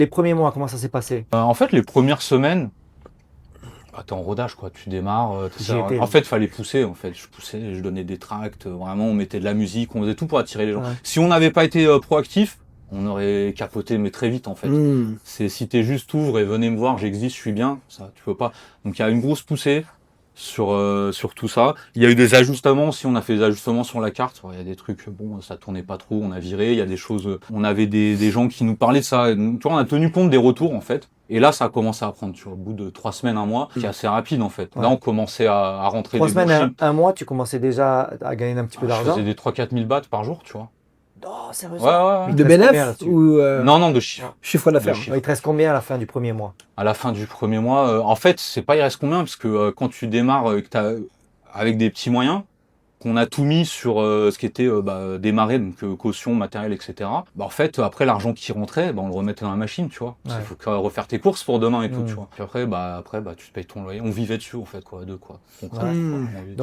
Les premiers mois, comment ça s'est passé? En fait, les premières semaines, bah, t'es en rodage, quoi. Tu démarres. J'y étais. En fait, fallait pousser. En fait, je poussais, je donnais des tracts. Vraiment, on mettait de la musique, on faisait tout pour attirer les gens. Ouais. Si on n'avait pas été proactif, on aurait capoté, mais très vite, en fait. C'est si t'es juste ouvre et venez me voir, j'existe, je suis bien. Ça, tu peux pas. Donc, il y a une grosse poussée sur tout ça. Il y a eu des ajustements aussi. On a fait des ajustements sur la carte. Il y a des trucs, bon, ça tournait pas trop. On a viré. Il y a des choses. On avait des gens qui nous parlaient de ça. Donc, tu vois, on a tenu compte des retours, en fait. Et là, ça a commencé à prendre, tu vois, au bout de 3 semaines, un mois, qui est assez rapide en fait. Ouais. Là, on commençait à rentrer 3 des semaines, bouchées. un mois, tu commençais déjà à gagner un petit peu Je d'argent. faisais des 3-4 000 bahts par jour, tu vois. Oh, Ouais, sérieusement? ouais, ouais. Il De te reste combien bénéf là-dessus? ou Non, de chiffres. chiffre d'affaires? De chiffre. Il te reste combien à la fin du premier mois? À la fin du premier mois, en fait, c'est pas il reste combien, parce que quand tu démarres avec des petits moyens, qu'on a tout mis sur ce qui était démarré, donc caution, matériel, etc. Bah, en fait, après l'argent qui rentrait, bah, on le remettait dans la machine, tu vois. Ouais. Il faut refaire tes courses pour demain et tout, Mm. tu vois. Puis après, tu te payes ton loyer. On vivait dessus, en fait, quoi, à deux, quoi. Concrètement, Ouais. quoi. On vivait